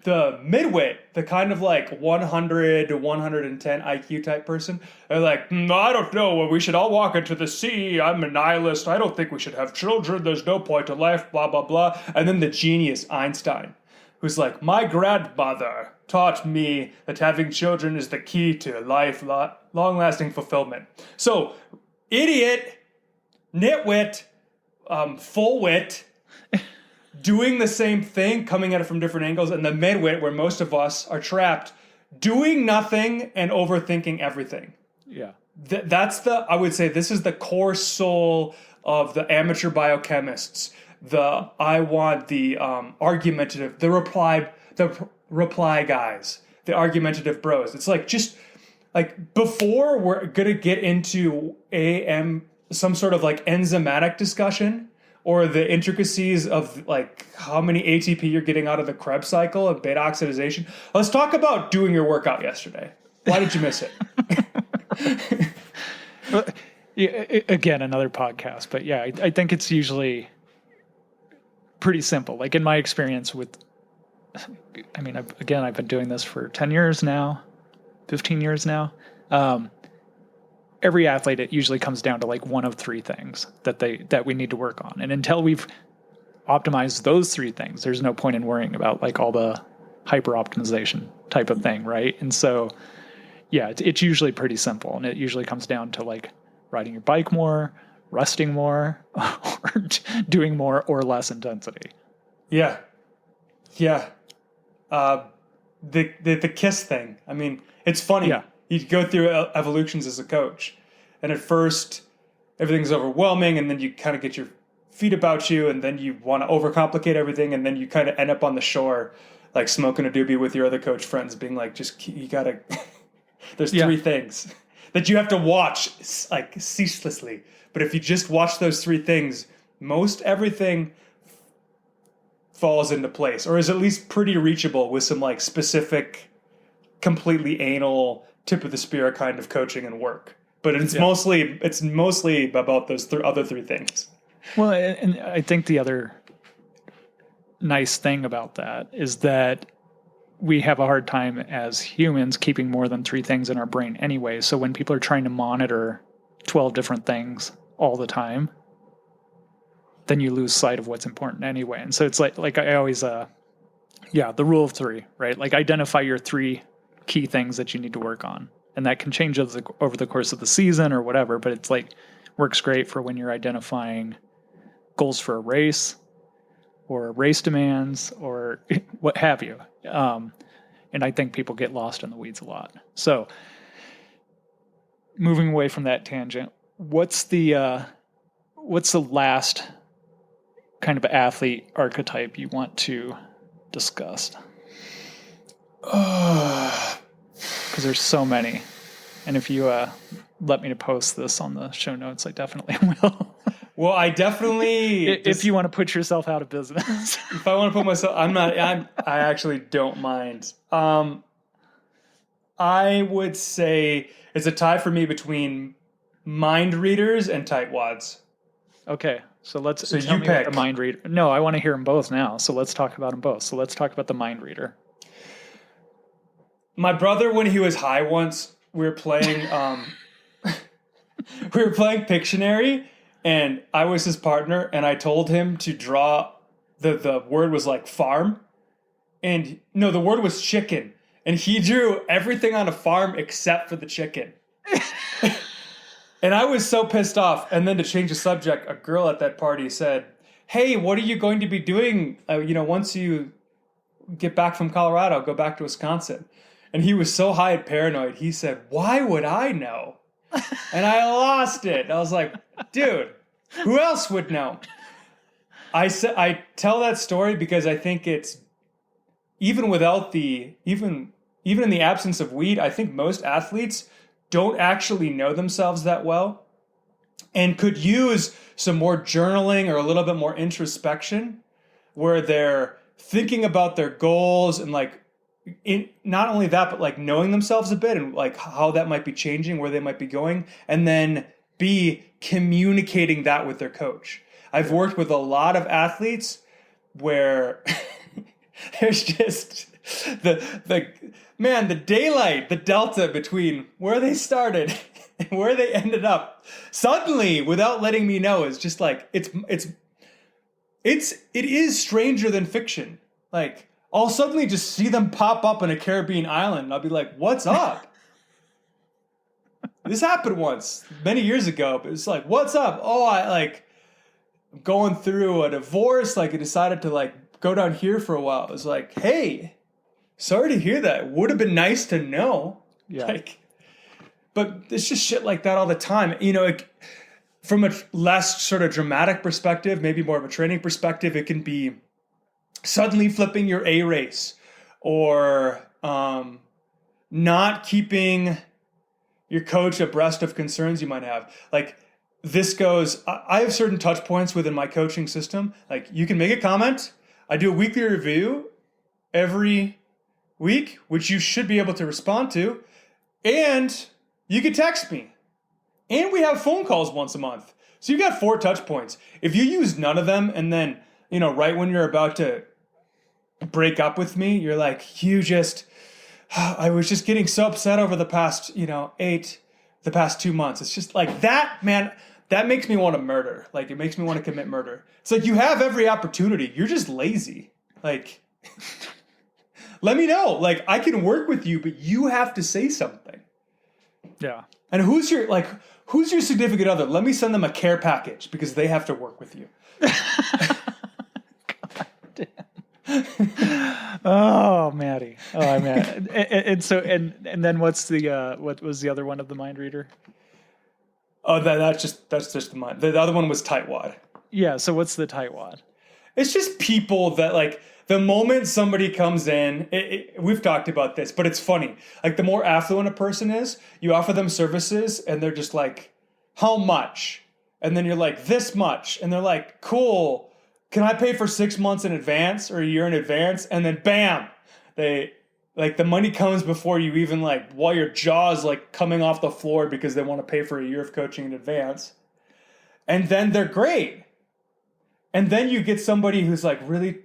The midwit, the kind of like 100 to 110 IQ type person, they're like, I don't know, we should all walk into the sea. I'm a nihilist. I don't think we should have children. There's no point to life, blah, blah, blah. And then the genius, Einstein, who's like, my grandmother taught me that having children is the key to life, long-lasting fulfillment. So, idiot, nitwit, full wit, doing the same thing, coming at it from different angles, and the midwit, where most of us are trapped, doing nothing and overthinking everything. Yeah. I would say this is the core soul of the amateur biochemists. I want the argumentative, the reply guys, the argumentative bros. It's like, just like, before we're gonna get into some sort of like enzymatic discussion, or the intricacies of like how many ATP you're getting out of the Krebs cycle and beta oxidation. Let's talk about doing your workout yesterday. Why did you miss it? Again, another podcast, but yeah, I think it's usually pretty simple. Like in my experience I've been doing this for 10 years now, 15 years now. Every athlete, it usually comes down to like one of three things that we need to work on. And until we've optimized those three things, there's no point in worrying about like all the hyper optimization type of thing. Right. And so, yeah, it's usually pretty simple. And it usually comes down to like riding your bike more, resting more, or doing more or less intensity. Yeah. Yeah. The KISS thing. I mean, it's funny. Yeah. You go through evolutions as a coach. And at first, everything's overwhelming, and then you kind of get your feet about you, and then you want to overcomplicate everything, and then you kind of end up on the shore, like smoking a doobie with your other coach friends, being like, you gotta. There's three things that you have to watch like ceaselessly. But if you just watch those three things, most everything falls into place, or is at least pretty reachable with some like specific, completely anal, tip of the spear kind of coaching and work. But it's mostly about those other three things. Well, and I think the other nice thing about that is that we have a hard time as humans keeping more than three things in our brain anyway. So when people are trying to monitor 12 different things all the time, then you lose sight of what's important anyway. And so it's like I always, the rule of three, right? Like identify your three key things that you need to work on. And that can change over the course of the season or whatever, but it's like works great for when you're identifying goals for a race or race demands or what have you. And I think people get lost in the weeds a lot. So moving away from that tangent, what's the last kind of athlete archetype you want to discuss? Because there's so many. And if you let me to post this on the show notes, I definitely will. Well, I definitely... if you want to put yourself out of business. If I want to put myself... I actually don't mind. I would say it's a tie for me between mind readers and tightwads. Okay, so let's... So you pick. The mind reader. No, I want to hear them both now, so let's talk about them both. So let's talk about the mind reader. My brother, when he was high once, we were playing... we were playing Pictionary, and I was his partner, and I told him to draw... The word was like farm. And no, the word was chicken. And he drew everything on a farm except for the chicken. And I was so pissed off. And then to change the subject, a girl at that party said, "Hey, what are you going to be doing? Once you get back from Colorado, go back to Wisconsin." And he was so high and paranoid. He said, "Why would I know?" And I lost it. I was like, dude, who else would know? I tell that story because I think it's even in the absence of weed, I think most athletes don't actually know themselves that well and could use some more journaling or a little bit more introspection where they're thinking about their goals and not only that, but like knowing themselves a bit and like how that might be changing, where they might be going, and then communicating that with their coach. I've worked with a lot of athletes where there's just the daylight, the delta between where they started and where they ended up suddenly without letting me know is just like it is stranger than fiction. Like I'll suddenly just see them pop up in a Caribbean island and I'll be like, "What's up?" This happened once many years ago, but it's like, "What's up?" "Oh, I'm going through a divorce, I decided to go down here for a while." It was like, "Hey, sorry to hear that. Would have been nice to know." Yeah. But it's just shit like that all the time. From a less sort of dramatic perspective, maybe more of a training perspective, it can be suddenly flipping your A race or not keeping your coach abreast of concerns you might have. This goes, I have certain touch points within my coaching system. You can make a comment. I do a weekly review every week, which you should be able to respond to. And you can text me. And we have phone calls once a month. So you got 4 touch points. If you use none of them and then, right when you're about to break up with me, you're like, I was just getting so upset over the past, the past 2 months. It's just like that, man. That makes me want to murder. It makes me want to commit murder. It's like you have every opportunity. You're just lazy. Let me know. I can work with you, but you have to say something. Yeah. And who's your significant other? Let me send them a care package because they have to work with you. God damn. Oh, Maddie. Oh, man. And then what was the other one of the mind reader? Oh, that's just mine. The other one was tightwad. Yeah. So what's the tightwad? It's just people that like the moment somebody comes in, we've talked about this, but it's funny. Like the more affluent a person is, you offer them services and they're just like, how much? And then you're like, this much. And they're like, cool. Can I pay for 6 months in advance or a year in advance? And then bam, they like the money comes before you even like while your jaw's like coming off the floor because they want to pay for a year of coaching in advance. And then they're great. And then you get somebody who's like really,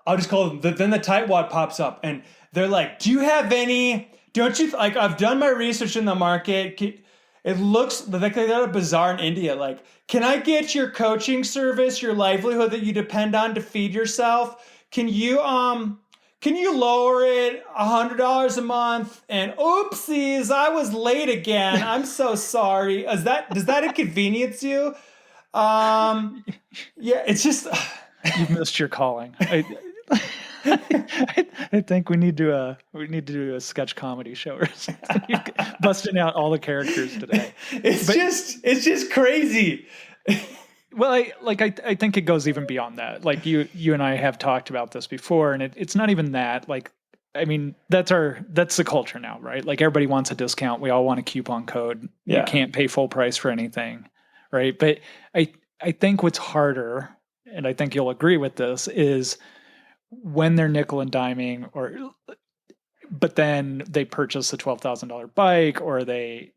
I'll just call them, then the tightwad pops up and they're like, do you have any, don't you, like, I've done my research in the market. It looks like they got a bazaar in India. Like, can I get your coaching service, your livelihood that you depend on to feed yourself? Can you lower it $100 a month? And oopsies, I was late again. I'm so sorry. Does that inconvenience you? Yeah, it's just You've missed your calling. I think we need to do a sketch comedy show or something. Busting out all the characters today. It's just crazy. Well, I think it goes even beyond that. Like you and I have talked about this before, and it's not even that. Like, I mean, that's the culture now, right? Like everybody wants a discount. We all want a coupon code. Yeah. You can't pay full price for anything, right? But I think what's harder, and I think you'll agree with this, is when they're nickel and diming, but then they purchase a $12,000 bike, or they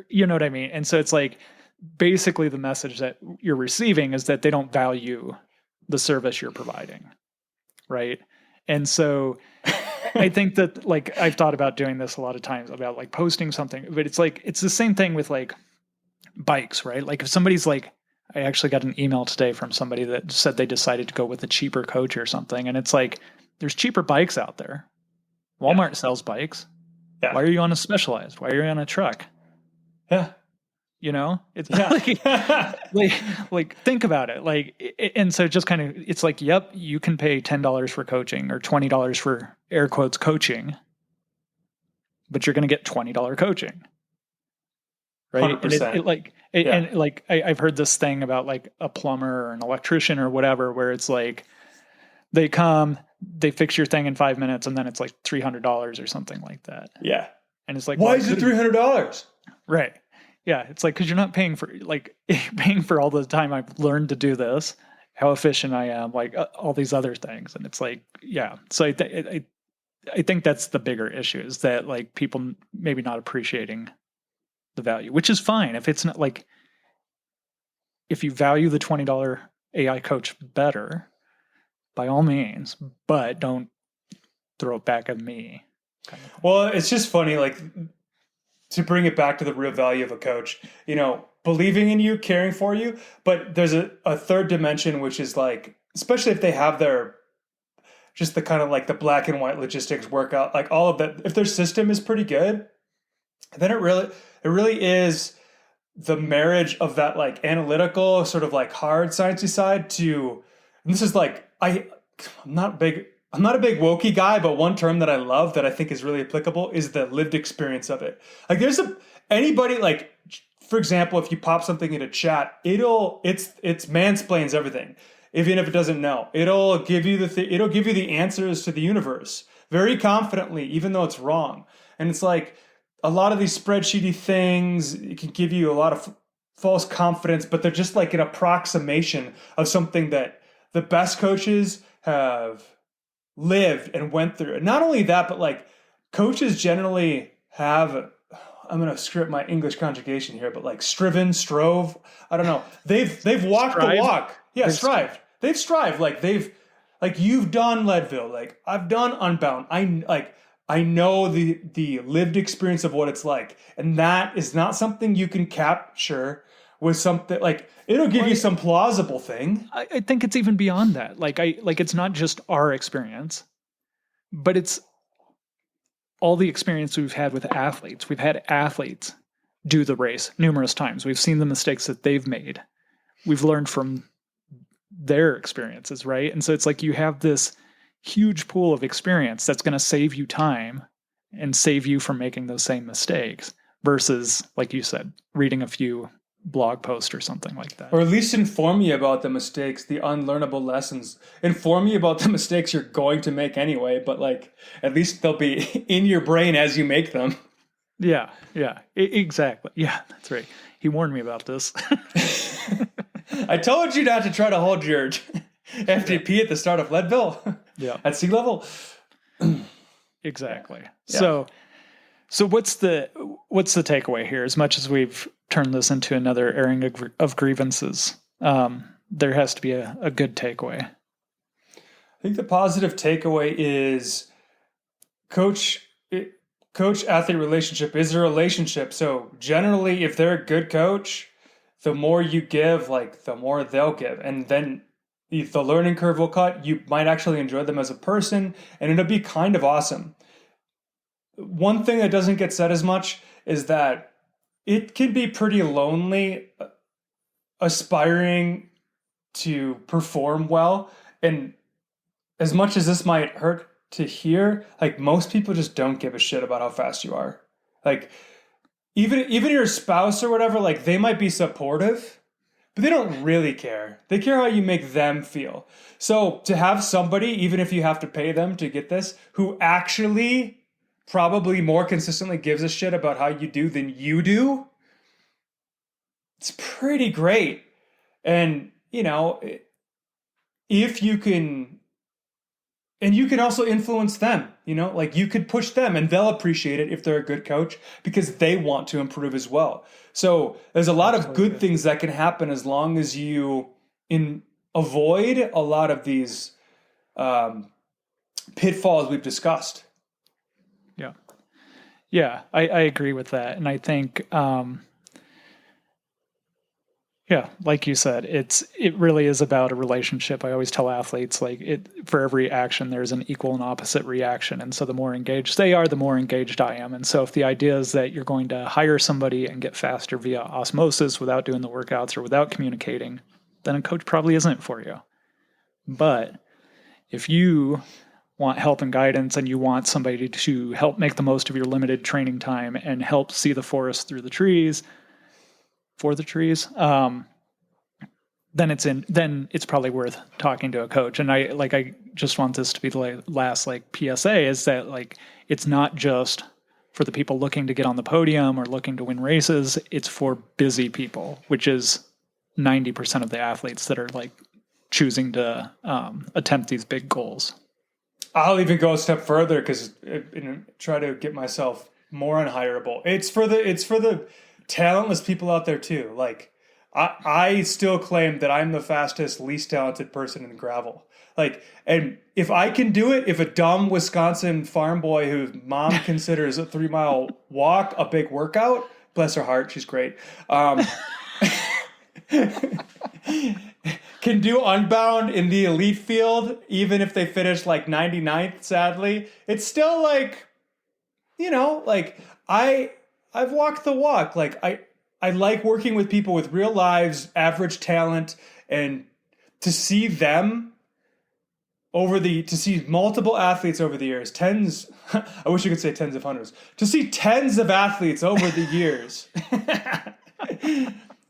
you know what I mean? And so it's like, basically the message that you're receiving is that they don't value the service you're providing. Right. And so I think that like, I've thought about doing this a lot of times about like posting something, but it's like, it's the same thing with like bikes, right? Like if somebody's like, I actually got an email today from somebody that said they decided to go with a cheaper coach or something. And it's like, there's cheaper bikes out there. Walmart sells bikes. Yeah. Why are you on a Specialized? Why are you on a truck? Yeah. You know, it's like think about it. Like, and so just kind of, it's like, yep, you can pay $10 for coaching or $20 for air quotes coaching, but you're going to get $20 coaching. Right. 100%. And I've heard this thing about like a plumber or an electrician or whatever, where it's like, they come, they fix your thing in 5 minutes and then it's like $300 or something like that. Yeah. And it's like, why is it $300? Right. Yeah, it's like, because you're not paying for all the time I've learned to do this, how efficient I am, like all these other things, and it's like, yeah. So I think that's the bigger issue, is that like people maybe not appreciating the value, which is fine if it's not like, if you value the $20 AI coach better, by all means, but don't throw it back at me. Well, it's just funny, like, to bring it back to the real value of a coach, you know, believing in you, caring for you. But there's a third dimension, which is like, especially if they have just the kind of like the black and white logistics workout, like all of that, if their system is pretty good, then it really is the marriage of that like analytical sort of like hard sciencey side to, and this is like, I'm not a big wokey guy, but one term that I love that I think is really applicable is the lived experience of it. Like anybody, like, for example, if you pop something into chat, it's mansplains everything. Even if it doesn't know, it'll give you the answers to the universe very confidently, even though it's wrong. And it's like a lot of these spreadsheety things, it can give you a lot of false confidence, but they're just like an approximation of something that the best coaches have lived and went through. And not only that, but like coaches generally have, I'm going to script my English conjugation here, but like strove. I don't know. They've walked the walk. Yeah, strived. They've strived. Like you've done Leadville. Like I've done Unbound. I know the lived experience of what it's like. And that is not something you can capture with something like, it'll give you some plausible thing. I think it's even beyond that. Like it's not just our experience, but it's all the experience we've had with athletes. We've had athletes do the race numerous times. We've seen the mistakes that they've made. We've learned from their experiences, right? And so it's like you have this huge pool of experience that's going to save you time and save you from making those same mistakes. versus, like you said, reading a few blog posts or something like that. Or at least inform you about the mistakes, the unlearnable lessons. Inform you about the mistakes you're going to make anyway, but like at least they'll be in your brain as you make them. Yeah, exactly. Yeah, that's right. He warned me about this. I told you not to try to hold your FTP at the start of Leadville. Yeah. At sea level. Exactly. Yeah. So what's the takeaway here? As much as we've turned this into another airing of grievances, there has to be a good takeaway. I think the positive takeaway is coach-athlete relationship is a relationship. So generally, if they're a good coach, the more you give, like the more they'll give. And then if the learning curve will cut, you might actually enjoy them as a person, and it'll be kind of awesome. One thing that doesn't get said as much is that it can be pretty lonely aspiring to perform well. And as much as this might hurt to hear, like most people just don't give a shit about how fast you are. Like even your spouse or whatever, like they might be supportive, but they don't really care. They care how you make them feel. So to have somebody, even if you have to pay them to get this, who actually probably more consistently gives a shit about how you do than you do, it's pretty great. And, you know, if you can, and you can also influence them, you know, like you could push them and they'll appreciate it if they're a good coach because they want to improve as well. So there's a lot of good things that can happen as long as you avoid a lot of these pitfalls we've discussed. Yeah, I agree with that. And I think, like you said, it really is about a relationship. I always tell athletes, like for every action, there's an equal and opposite reaction. And so the more engaged they are, the more engaged I am. And so if the idea is that you're going to hire somebody and get faster via osmosis without doing the workouts or without communicating, then a coach probably isn't for you. But if you want help and guidance and you want somebody to help make the most of your limited training time and help see the forest through the trees, for the trees, then it's probably worth talking to a coach. And I just want this to be the last PSA is that it's not just for the people looking to get on the podium or looking to win races. It's for busy people, which is 90% of the athletes that are choosing to attempt these big goals. I'll even go a step further because try to get myself more unhireable. It's for the talentless people out there too. Like I still claim that I'm the fastest, least talented person in gravel. And if I can do it, if a dumb Wisconsin farm boy whose mom considers a 3-mile walk a big workout, bless her heart, she's great. Can do Unbound in the elite field, even if they finish 99th, sadly, it's still I've walked the walk. I like working with people with real lives, average talent, and to see them to see multiple athletes over the years, tens, I wish you could say tens of hundreds, to see tens of athletes over the years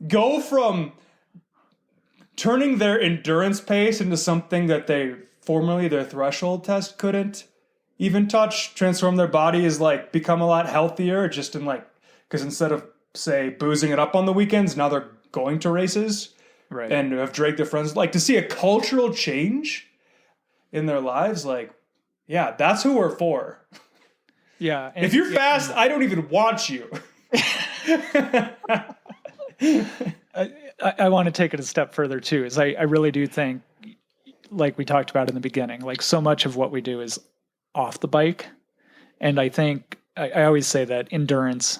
go from turning their endurance pace into something that formerly their threshold test couldn't even touch, transform their bodies, become a lot healthier just in because instead of say boozing it up on the weekends, now they're going to races, right? And have dragged their friends, to see a cultural change in their lives, that's who we're for. Yeah. If you're fast, I don't even want you. I want to take it a step further too, is I really do think, like we talked about in the beginning, so much of what we do is off the bike. And I think I always say that endurance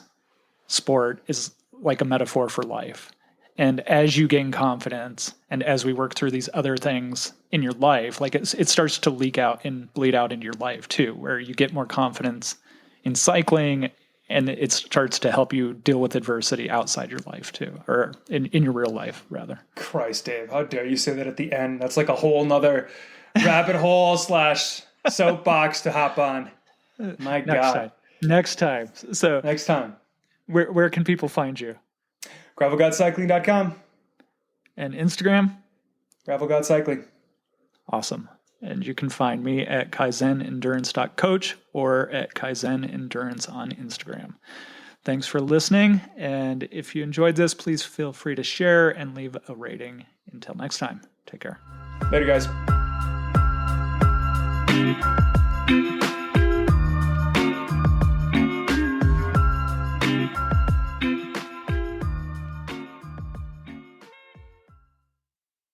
sport is like a metaphor for life. And as you gain confidence and as we work through these other things in your life, it starts to leak out and bleed out into your life too, where you get more confidence in cycling and it starts to help you deal with adversity outside your life too, or in your real life rather. Christ, Dave, how dare you say that at the end? That's like a whole nother rabbit hole / soapbox to hop on. My God. Next time. So next time. Where can people find you? gravelgodcycling.com. And Instagram? gravelgodcycling. Awesome. And you can find me at kaizenendurance.coach or at kaizenendurance on Instagram. Thanks for listening. And if you enjoyed this, please feel free to share and leave a rating. Until next time, take care. Later, guys.